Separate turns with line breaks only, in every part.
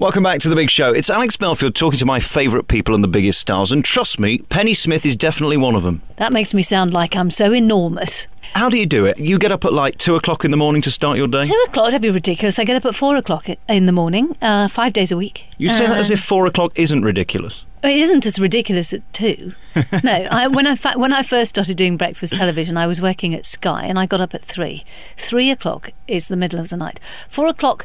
Welcome back to The Big Show. It's Alex Belfield talking to my favourite people and the biggest stars, and trust me, Penny Smith is definitely one of them.
That makes me sound like I'm so enormous.
How do you do it? You get up at like 2 o'clock in the morning to start your day?
2 o'clock? That'd be ridiculous. I get up at 4 o'clock in the morning, 5 days a week.
You say that as if 4 o'clock isn't ridiculous.
It isn't as ridiculous at 2. No, when I first started doing breakfast television, I was working at Sky and I got up at 3. 3 o'clock is the middle of the night. 4 o'clock,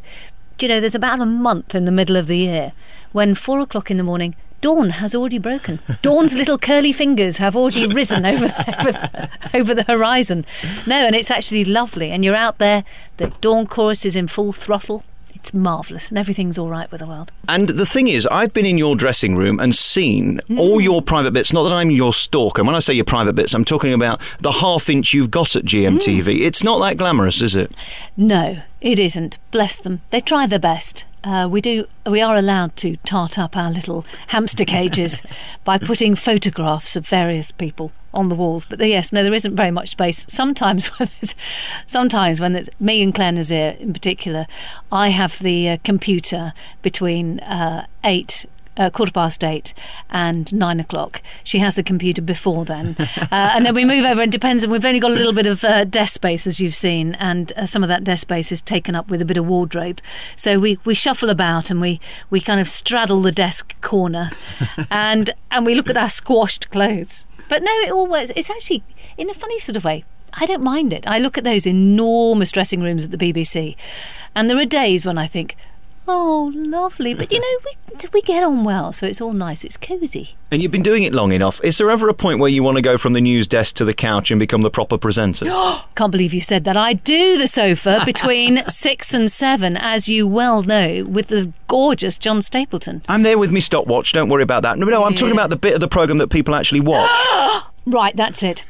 you know, there's about a month in the middle of the year when 4 o'clock in the morning, dawn has already broken. Dawn's little curly fingers have already risen over the horizon. No, and it's actually lovely. And you're out there, the dawn chorus is in full throttle. It's marvellous and everything's all right with the world.
And the thing is, I've been in your dressing room and seen all your private bits. Not that I'm your stalker. When I say your private bits, I'm talking about the half-inch you've got at GMTV. It's not that glamorous, is it?
No, it isn't. Bless them. They try their best. We are allowed to tart up our little hamster cages by putting photographs of various people on the walls. But yes, no, there isn't very much space. Sometimes when it's me and Claire Nazir in particular, I have the computer between 8:15 and 9 o'clock. She has the computer before then. And then we move over, and depends, and we've only got a little bit of desk space, as you've seen, and some of that desk space is taken up with a bit of wardrobe. So we shuffle about and we kind of straddle the desk corner and we look at our squashed clothes. But no, it's actually, in a funny sort of way, I don't mind it. I look at those enormous dressing rooms at the BBC, and there are days when I think, oh, lovely. But, you know, we get on well, so it's all nice. It's cosy.
And you've been doing it long enough. Is there ever a point where you want to go from the news desk to the couch and become the proper presenter?
Can't believe you said that. I do the sofa between 6 and 7, as you well know, with the gorgeous John Stapleton.
I'm there with me stopwatch. Don't worry about that. No, I'm talking about the bit of the programme that people actually watch.
Right, that's it.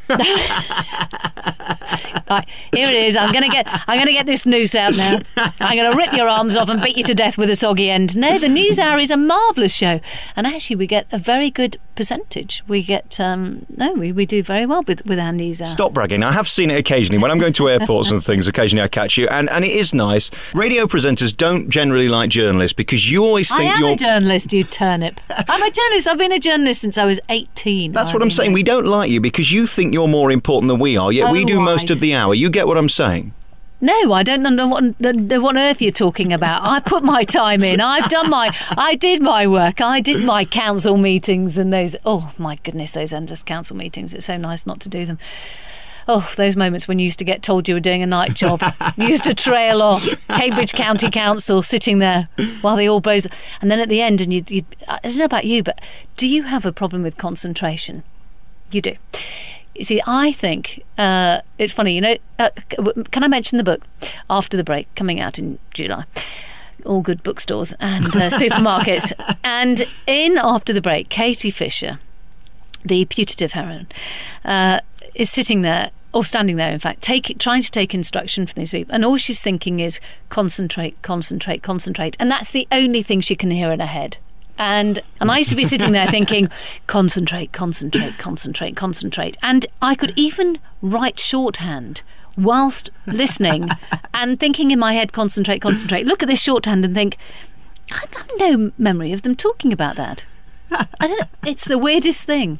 Right, here it is. I'm gonna get this noose out now. I'm gonna rip your arms off and beat you to death with a soggy end. No, the News Hour is a marvellous show, and actually we get a very good percentage. We get we do very well with our News Hour.
Stop bragging. I have seen it occasionally when I'm going to airports and things. Occasionally I catch you, and it is nice. Radio presenters don't generally like journalists because you always think you're
a journalist, you turnip. I'm a journalist. I've been a journalist since I was 18.
That's what I'm saying. We don't like you because you think you're more important than we are, yet we do most of the hour. You get what I'm saying?
No, I don't know what on earth you're talking about. I put my time in. I did my work. I did my council meetings and those, oh my goodness, those endless council meetings. It's so nice not to do them. Oh, those moments when you used to get told you were doing a night job. You used to trail off Cambridge County Council, sitting there while they all blows. And then at the end, and you I don't know about you, but do you have a problem with concentration? You do. You see, I think it's funny, you know, can I mention the book After the Break, coming out in July? All good bookstores and supermarkets. And in After the Break, Katie Fisher, the putative heroine, is sitting there, or standing there, in fact, trying to take instruction from these people. And all she's thinking is concentrate, concentrate, concentrate. And that's the only thing she can hear in her head. And I used to be sitting there thinking, concentrate, concentrate, concentrate, concentrate. And I could even write shorthand whilst listening and thinking in my head, concentrate, concentrate. Look at this shorthand and think, I have no memory of them talking about that. I don't know. It's the weirdest thing.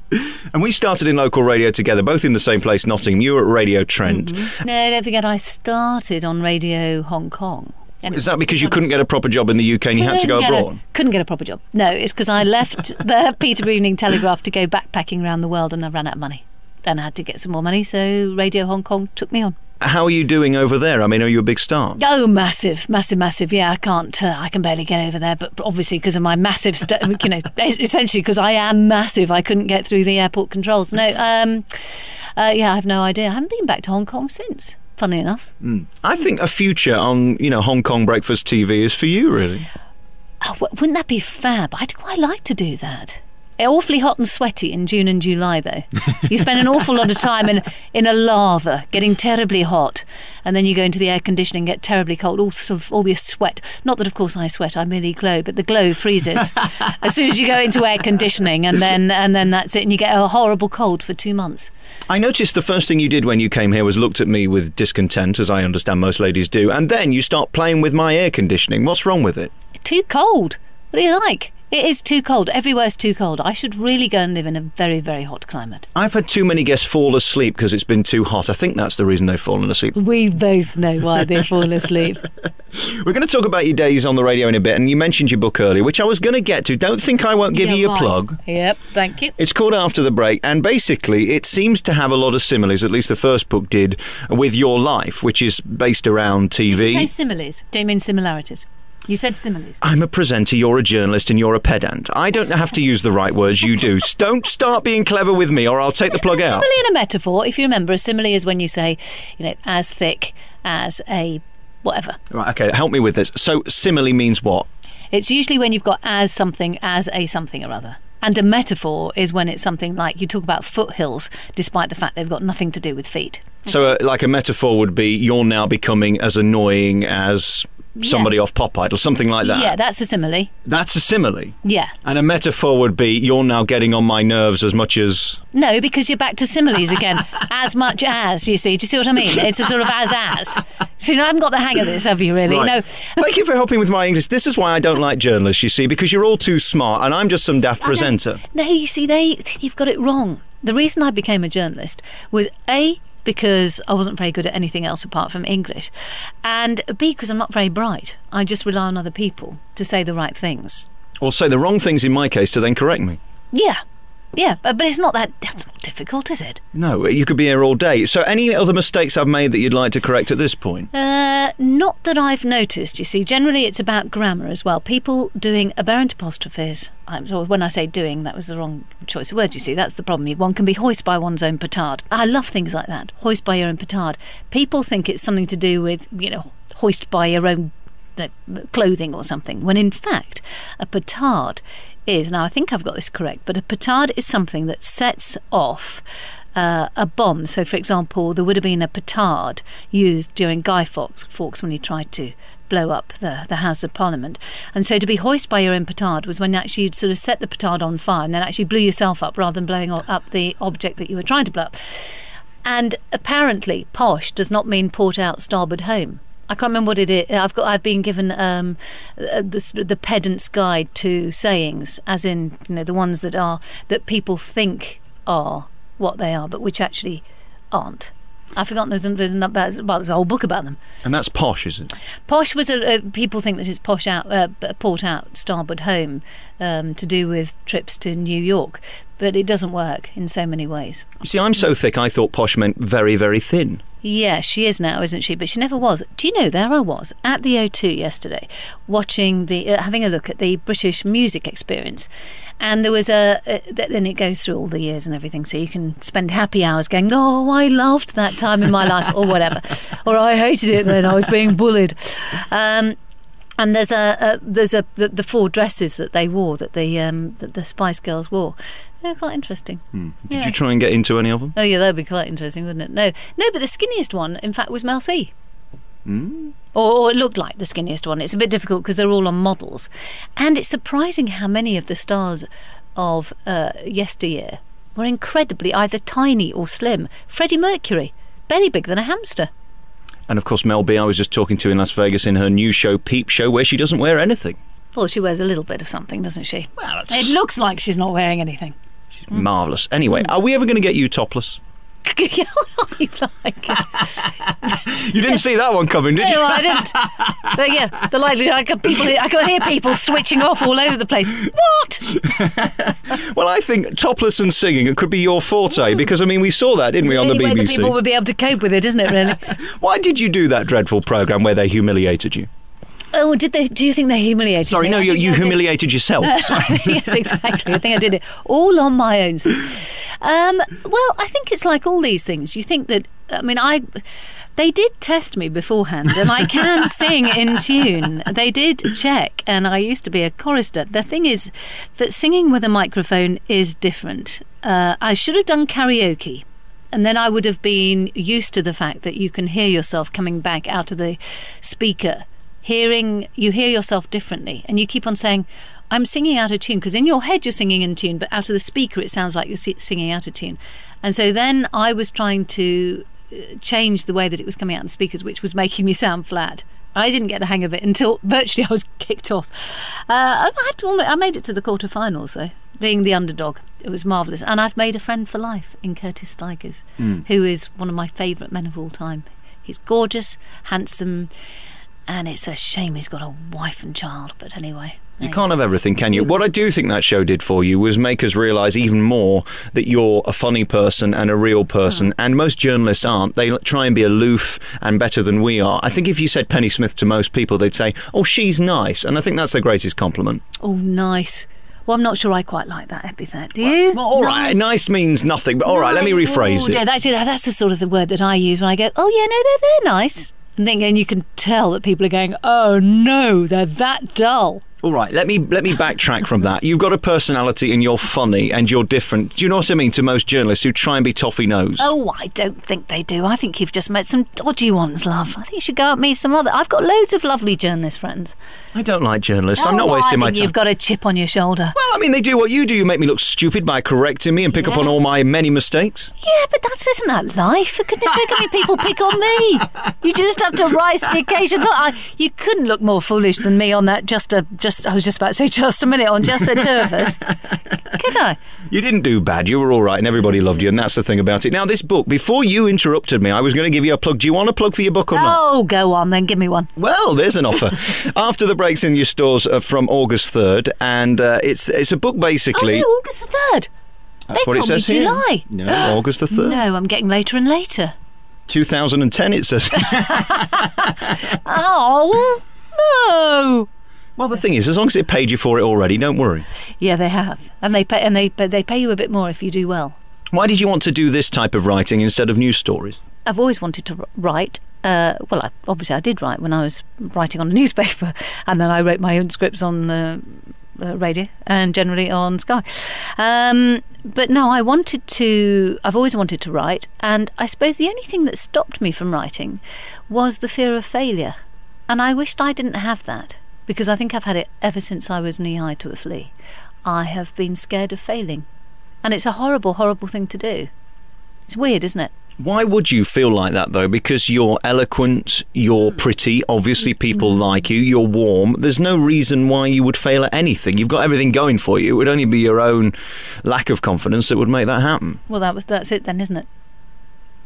And we started in local radio together, both in the same place, Nottingham. You were at Radio Trent.
Mm-hmm. No, don't forget, I started on Radio Hong Kong. Anyway,
is that because you couldn't get a proper job in the UK and you had to go abroad?
Couldn't get a proper job. No, it's because I left the Peterborough Evening Telegraph to go backpacking around the world and I ran out of money. Then I had to get some more money, so Radio Hong Kong took me on.
How are you doing over there? I mean, are you a big star?
Oh, massive, massive, massive. Yeah, I can't. I can barely get over there, but obviously because of my massive, essentially because I am massive, I couldn't get through the airport controls. No, yeah, I have no idea. I haven't been back to Hong Kong since. Funny enough.
I think a future on, Hong Kong breakfast TV is for you, really.
Oh, wouldn't that be fab? I'd quite like to do that. Awfully hot and sweaty in June and July, though. You spend an awful lot of time in a lather, getting terribly hot, and then you go into the air conditioning, get terribly cold, all this sweat. Not that, of course, I sweat, I merely glow, but the glow freezes as soon as you go into air conditioning, and then that's it, and you get a horrible cold for 2 months.
I noticed the first thing you did when you came here was looked at me with discontent, as I understand most ladies do, and then you start playing with my air conditioning. What's wrong with it?
Too cold. What do you like? It is too cold. Everywhere's too cold. I should really go and live in a very, very hot climate.
I've had too many guests fall asleep because it's been too hot. I think that's the reason they've fallen asleep.
We both know why they fall asleep.
We're going to talk about your days on the radio in a bit, and you mentioned your book earlier, which I was going to get to. Don't think I won't give you a plug.
Yep, thank you.
It's called After the Break, and basically it seems to have a lot of similes, at least the first book did, with your life, which is based around TV.
Did you say similes? Do you mean similarities? You said similes.
I'm a presenter, you're a journalist, and you're a pedant. I don't have to use the right words, you do. Don't start being clever with me, or I'll take the plug out.
A simile and a metaphor, if you remember, a simile is when you say, as thick as a whatever.
Right, okay, help me with this. So simile means what?
It's usually when you've got as a something or other. And a metaphor is when it's something like you talk about foothills, despite the fact they've got nothing to do with feet.
So like a metaphor would be you're now becoming as annoying as somebody off Pop Idol, something like that.
Yeah, that's a simile.
That's a simile?
Yeah.
And a metaphor would be you're now getting on my nerves as much as...
No, because you're back to similes again. As much as, you see. Do you see what I mean? It's a sort of as. See, I haven't got the hang of this, have you, really?
Right.
No.
Thank you for helping with my English. This is why I don't like journalists, you see, because you're all too smart and I'm just some daft presenter.
No, you see, you've got it wrong. The reason I became a journalist was A, because I wasn't very good at anything else apart from English, and B, because I'm not very bright. I just rely on other people to say the right things.
Or say the wrong things in my case to then correct me.
Yeah, but it's not that's not difficult, is it?
No, you could be here all day. So any other mistakes I've made that you'd like to correct at this point?
Not that I've noticed, you see. Generally, it's about grammar as well. People doing aberrant apostrophes. When I say doing, that was the wrong choice of words, you see. That's the problem. One can be hoist by one's own petard. I love things like that. Hoist by your own petard. People think it's something to do with, hoist by your own clothing or something, when in fact, a petard is, now I think I've got this correct, but a petard is something that sets off a bomb. So, for example, there would have been a petard used during Guy Fawkes when he tried to blow up the House of Parliament. And so to be hoist by your own petard was when actually you'd sort of set the petard on fire and then actually blew yourself up rather than blowing up the object that you were trying to blow up. And apparently, posh does not mean port out, starboard home. I can't remember what it is. I've been given the pedant's guide to sayings, as in the ones that people think are what they are, but which actually aren't. I've forgotten there's a whole book about them.
And that's posh, is it?
Posh was people think that it's posh out, port out, starboard home, to do with trips to New York, but it doesn't work in so many ways.
You see, I'm so thick I thought posh meant very, very thin.
Yeah, she is now, isn't she? But she never was. Do you know, there I was at the O2 yesterday, watching having a look at the British music experience. And there was then it goes through all the years and everything, so you can spend happy hours going, oh, I loved that time in my life, or whatever. Or I hated it then, I was being bullied. And there's the four dresses that they wore, that the Spice Girls wore. They're quite interesting.
Did you try and get into any of them?
Oh yeah, that'd be quite interesting, wouldn't it? No, but the skinniest one, in fact, was Mel C. Or it looked like the skinniest one. It's a bit difficult because they're all on models, and it's surprising how many of the stars of yesteryear were incredibly either tiny or slim. Freddie Mercury, barely bigger than a hamster.
And of course Mel B, I was just talking to in Las Vegas in her new show Peep Show, where she doesn't wear anything.
Well, she wears a little bit of something, doesn't she?
Well,
it looks like she's not wearing anything.
She's marvellous. Anyway, are we ever going to get you topless?
What are you like?
You didn't see that one coming, did you?
No, I didn't. But yeah, the likelihood I could hear people switching off all over the place. What?
Well, I think topless and singing, it could be your forte, because I mean we saw that, didn't we, on the BBC?
The people would be able to cope with it, isn't it? Really?
Why did you do that dreadful programme where they humiliated you?
Oh, did they? Do you think they humiliated me?
Sorry, no, you humiliated yourself.
Yes, exactly. I think I did it all on my own. Well, I think it's like all these things. You think that, I mean, they did test me beforehand, and I can sing in tune. They did check, and I used to be a chorister. The thing is that singing with a microphone is different. I should have done karaoke. And then I would have been used to the fact that you can hear yourself coming back out of the speaker. You hear yourself differently, and you keep on saying, I'm singing out of tune, because in your head you're singing in tune, but out of the speaker it sounds like you're singing out of tune. And so then I was trying to change the way that it was coming out in the speakers, which was making me sound flat. I didn't get the hang of it until virtually I was kicked off. I made it to the quarterfinals, though, being the underdog. It was marvellous. And I've made a friend for life in Curtis Stigers, who is one of my favourite men of all time. He's gorgeous, handsome, and it's a shame he's got a wife and child. But anyway...
You can't have everything, can you? What I do think that show did for you was make us realise even more that you're a funny person and a real person, and most journalists aren't. They try and be aloof and better than we are. I think if you said Penny Smith to most people, they'd say, oh, she's nice, and I think that's the greatest compliment.
Oh, nice. Well, I'm not sure I quite like that epithet. Do you?
Well, all right, nice means nothing, but all right, let me rephrase it.
Yeah, that's the sort of the word that I use when I go, oh, yeah, no, they're nice. And then you can tell that people are going, oh, no, they're that dull.
All right, let me backtrack from that. You've got a personality and you're funny and you're different. Do you know what I mean to most journalists who try and be toffee-nosed?
Oh, I don't think they do. I think you've just met some dodgy ones, love. I think you should go out and meet some other... I've got loads of lovely journalist friends.
I don't like journalists. I'm not wasting my time.
You've got a chip on your shoulder.
Well, I mean, they do what you do. You make me look stupid by correcting me and pick up on all my many mistakes.
Yeah, but isn't that life? For goodness sake, how many people pick on me? You just have to rise to the occasion. Look, you couldn't look more foolish than me on that I was just about to say just a minute on Just the Two of Us. Could I?
You didn't do bad. You were all right and everybody loved you, and that's the thing about it. Now, this book, before you interrupted me, I was going to give you a plug. Do you want a plug for your book or not?
Oh, go on then. Give me one.
Well, there's an offer. After the Break's in your stores from August 3rd, and it's a book basically...
Oh, no, August the 3rd.
That's what it says here.
July.
No, August the 3rd.
No, I'm getting later and later.
2010, it says.
Oh, no.
Well, the thing is, as long as they paid you for it already, don't worry.
Yeah, they have, and they pay you a bit more if you do well.
Why did you want to do this type of writing instead of news stories?
I've always wanted to write. Obviously I did write when I was writing on a newspaper, and then I wrote my own scripts on radio and generally on Sky. But no, I've always wanted to write, and I suppose the only thing that stopped me from writing was the fear of failure, and I wished I didn't have that. Because I think I've had it ever since I was knee-high to a flea. I have been scared of failing. And it's a horrible, horrible thing to do. It's weird, isn't it?
Why would you feel like that, though? Because you're eloquent, you're pretty, obviously people like you, you're warm. There's no reason why you would fail at anything. You've got everything going for you. It would only be your own lack of confidence that would make that happen.
Well, that's it then, isn't it?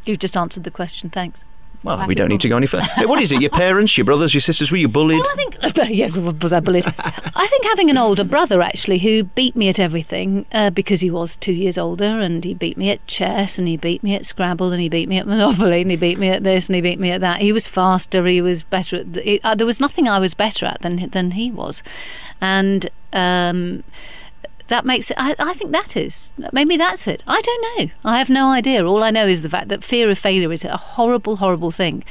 You've just answered the question, thanks.
Well, we don't need to go any further. Hey, what is it? Your parents, your brothers, your sisters, were you bullied?
Well, I think... Yes, was I bullied? I think having an older brother, actually, who beat me at everything because he was 2 years older, and he beat me at chess, and he beat me at Scrabble, and he beat me at Monopoly, and he beat me at this, and he beat me at that. He was faster, he was better at... there was nothing I was better at than he was. And... that makes it... I think that is. Maybe that's it. I don't know. I have no idea. All I know is the fact that fear of failure is a horrible, horrible thing.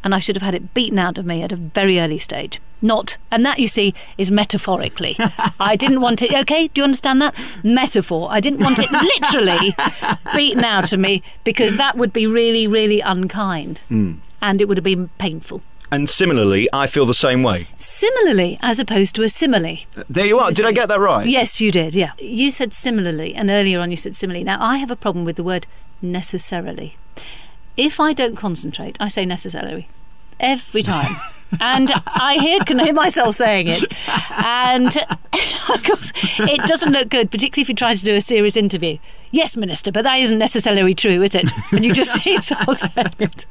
And I should have had it beaten out of me at a very early stage. And that, you see, is metaphorically. I didn't want it... Okay, do you understand that? Metaphor. I didn't want it literally beaten out of me, because that would be really, really unkind. And it would have been painful.
And similarly, I feel the same way.
Similarly, as opposed to a simile.
There you are. Did I get that right?
Yes, you did, yeah. You said similarly, and earlier on you said simile. Now, I have a problem with the word necessarily. If I don't concentrate, I say necessarily. Every time. And I can hear myself saying it. And, of course, it doesn't look good, particularly if you try to do a serious interview. Yes, Minister, but that isn't necessarily true, is it? And you just see yourself saying it.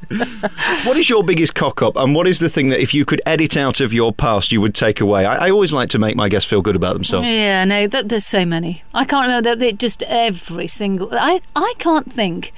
What is your biggest cock-up, and what is the thing that if you could edit out of your past you would take away? I always like to make my guests feel good about themselves.
Yeah, no, there's so many. I can't remember, just every single... I can't think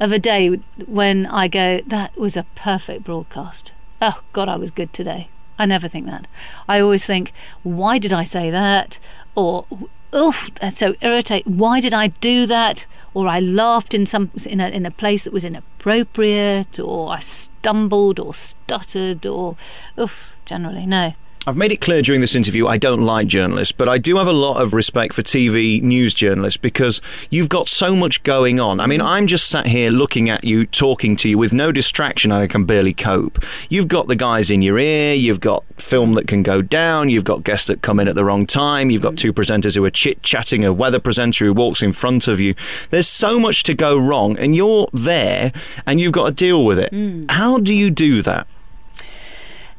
of a day when I go, that was a perfect broadcast. Oh, God, I was good today. I never think that. I always think, why did I say that? Or, oof, that's so irritating. Why did I do that? Or I laughed in a place that was inappropriate, or I stumbled or stuttered, or, oof, generally, no.
I've made it clear during this interview I don't like journalists, but I do have a lot of respect for TV news journalists because you've got so much going on. I mean, I'm just sat here looking at you, talking to you with no distraction, and I can barely cope. You've got the guys in your ear, you've got film that can go down, you've got guests that come in at the wrong time, you've got two presenters who are chit-chatting, a weather presenter who walks in front of you. There's so much to go wrong, and you're there, and you've got to deal with it. How do you do that?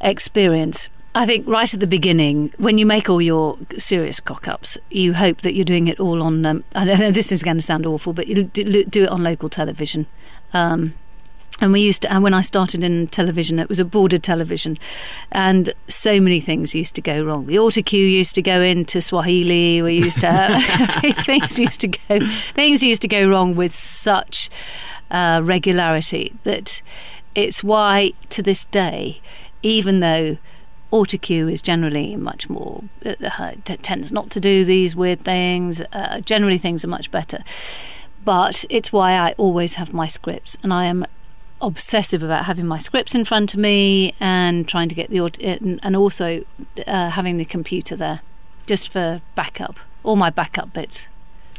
experience. I think right at the beginning, when you make all your serious cock-ups, you hope that you're doing it all on, I know this is going to sound awful, but you do it on local television. And we used to, and when I started in television, it was a border television, and so many things used to go wrong. The autocue used to go into Swahili. We used to things used to go wrong with such regularity that it's why to this day, even though autocue is generally much more tends not to do these weird things, generally things are much better. But it's why I always have my scripts, and I am obsessive about having my scripts in front of me and trying to get and also having the computer there just for backup, all my backup bits.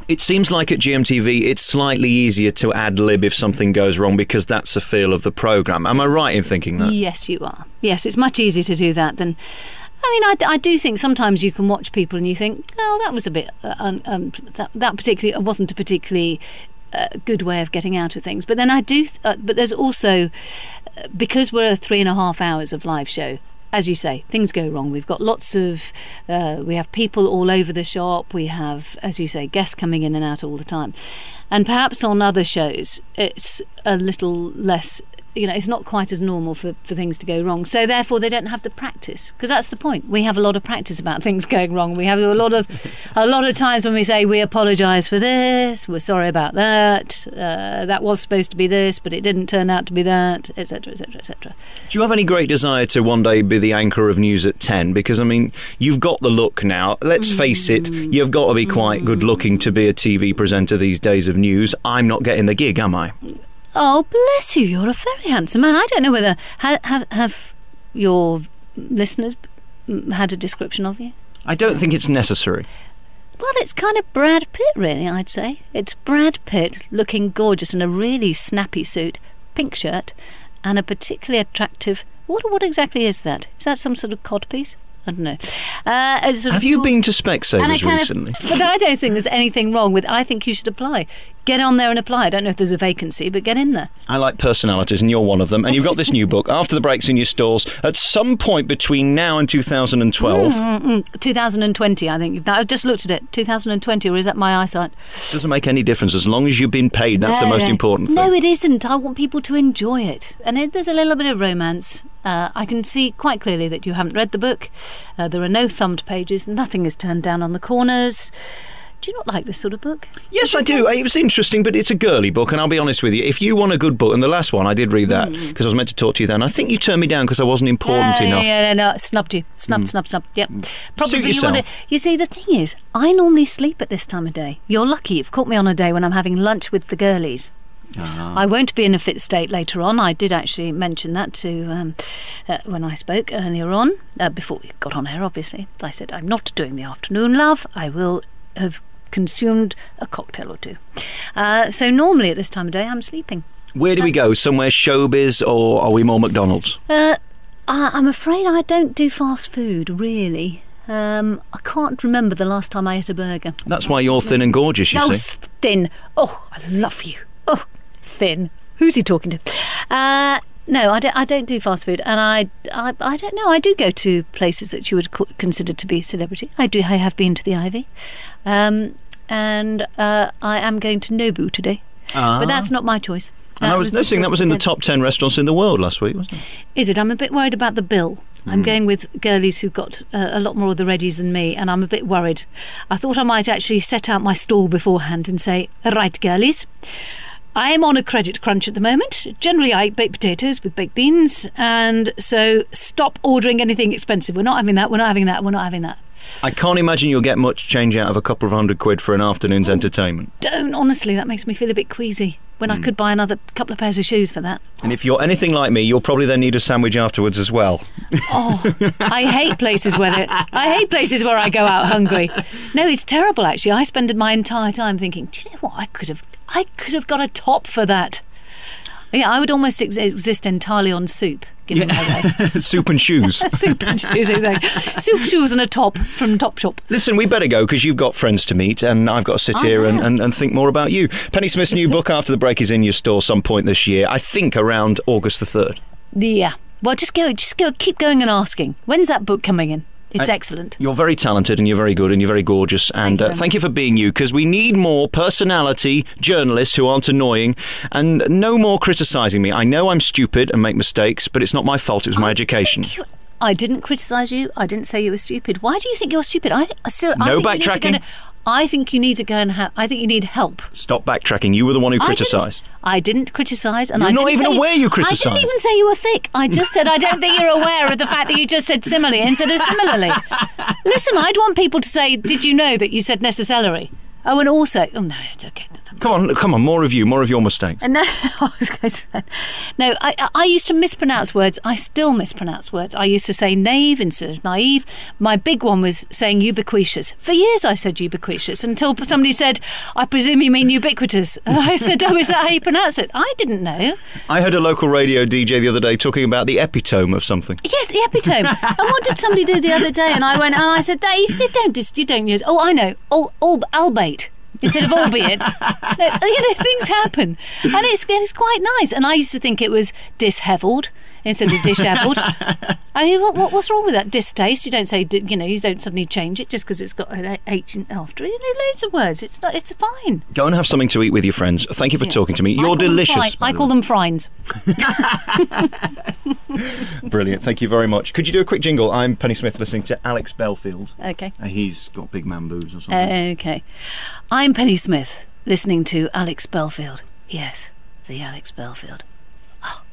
It seems like at GMTV it's slightly easier to ad-lib if something goes wrong because that's the feel of the programme. Am I right in thinking that?
Yes, you are. Yes, it's much easier to do that than... I do think sometimes you can watch people and you think, oh, that was a bit... that particularly wasn't a particularly... good way of getting out of things, but then but there's also, because we're 3.5 hours of live show, as you say, things go wrong. We've got lots of we have people all over the shop, we have, as you say, guests coming in and out all the time, and perhaps on other shows it's a little less, it's not quite as normal for things to go wrong. So therefore they don't have the practice, because that's the point. We have a lot of practice about things going wrong. We have a lot of times when we say we apologise for this, we're sorry about that, that was supposed to be this but it didn't turn out to be that, etc, etc, etc.
Do you have any great desire to one day be the anchor of news at 10? Because you've got the look now. Let's face it, you've got to be quite good looking to be a TV presenter these days of news. I'm not getting the gig, am I?
Oh, bless you, you're a very handsome man. I don't know whether... Have your listeners had a description of you?
I don't think it's necessary.
Well, it's kind of Brad Pitt, really, I'd say. It's Brad Pitt looking gorgeous in a really snappy suit, pink shirt, and a particularly attractive... What exactly is that? Is that some sort of codpiece? I don't know.
Have you been to Specsavers recently?
But I don't think there's anything wrong with... I think you should apply. Get on there and apply. I don't know if there's a vacancy, but get in there. I
like personalities, and you're one of them. And you've got this new book, After the Break's in your stores, at some point between now and 2012.
2020, I think. I've just looked at it. 2020, or is that my eyesight?
Doesn't make any difference. As long as you've been paid, that's the most important thing.
No, it isn't. I want people to enjoy it. And there's a little bit of romance. I can see quite clearly that you haven't read the book. There are no thumbed pages. Nothing is turned down on the corners. Do you not like this sort of book? Yes,
I do. It was interesting, but it's a girly book, and I'll be honest with you. If you want a good book, and the last one, I did read that, because I was meant to talk to you then. I think you turned me down because I wasn't important enough.
No, snubbed you. Snubbed. Yep. Probably
Suit yourself.
You see, the thing is, I normally sleep at this time of day. You're lucky you've caught me on a day when I'm having lunch with the girlies. I won't be in a fit state later on. I did actually mention that to when I spoke earlier on, before we got on air, obviously. I said, I'm not doing the afternoon, love. I will have consumed a cocktail or two. So normally at this time of day, I'm sleeping.
Where do we go? Somewhere showbiz, or are we more McDonald's?
I'm afraid I don't do fast food, really. I can't remember the last time I ate a burger.
That's why you're thin and gorgeous, you see.
Thin. Oh, I love you. Oh, thin. Who's he talking to? No, I don't do fast food, and I don't know. I do go to places that you would consider to be celebrity. I have been to the Ivy, and I am going to Nobu today, but that's not my choice.
And I was noticing that was in the top 10 restaurants in the world last week, wasn't it?
Is it? I'm a bit worried about the bill. I'm going with girlies who got a lot more of the readies than me, and I'm a bit worried. I thought I might actually set out my stall beforehand and say, right, girlies, I am on a credit crunch at the moment. Generally, I eat baked potatoes with baked beans, and so stop ordering anything expensive. We're not having that, we're not having that, we're not having that.
I can't imagine you'll get much change out of a couple of £100 for an afternoon's entertainment.
Don't, honestly, that makes me feel a bit queasy when I could buy another couple of pairs of shoes for that.
And if you're anything like me, you'll probably then need a sandwich afterwards as well.
Oh, I hate places where I go out hungry. No, it's terrible, actually. I spend my entire time thinking, do you know what, I could have got a top for that. Yeah, I would almost exist entirely on soup, given my way.
Soup and shoes.
Soup and shoes, exactly. Soup, shoes and a top from Topshop.
Listen, we better go because you've got friends to meet and I've got to sit here and think more about you. Penny Smith's new book, After the Break, is in your store some point this year. I think around August the 3rd.
Yeah. Well, just go, keep going and asking. When's that book coming in? It's excellent.
You're very talented and you're very good and you're very gorgeous. And thank you for being you, because we need more personality journalists who aren't annoying, and no more criticising me. I know I'm stupid and make mistakes, but it's not my fault. It was my education.
I didn't criticise you. I didn't say you were stupid. Why do you think you're stupid?
No backtracking.
I think you need to go and I think you need help.
Stop backtracking. You were the one who criticised.
I didn't criticise. And
you're not even aware you criticised.
I didn't even say you were thick. I just said I don't think you're aware of the fact that you just said similarly instead of similarly. Listen, I'd want people to say, did you know that you said necessarily? Oh, and also... Oh, no, it's okay.
Come on, more of you, more of your mistakes.
No, I was going to say... No, I used to mispronounce words. I still mispronounce words. I used to say naive instead of naive. My big one was saying ubiquitous. For years I said ubiquitous until somebody said, I presume you mean ubiquitous. And I said, oh, is that how you pronounce it? I didn't know.
I heard a local radio DJ the other day talking about the epitome of something.
Yes, the epitome. And what did somebody do the other day? And I went, and I said, you don't use... Oh, I know. Albeit. Instead of albeit. Things happen. And it's quite nice. And I used to think it was dishevelled instead of dishevelled. I mean, what's wrong with that? Distaste. You don't say, you don't suddenly change it just because it's got an H after it. Loads of words. It's fine.
Go and have something to eat with your friends. Thank you for talking to me. You're delicious.
I call them frines.
Brilliant. Thank you very much. Could you do a quick jingle? I'm Penny Smith listening to Alex Belfield.
Okay.
He's got big man boobs or something.
Okay. I'm Penny Smith listening to Alex Belfield. Yes, the Alex Belfield. Oh.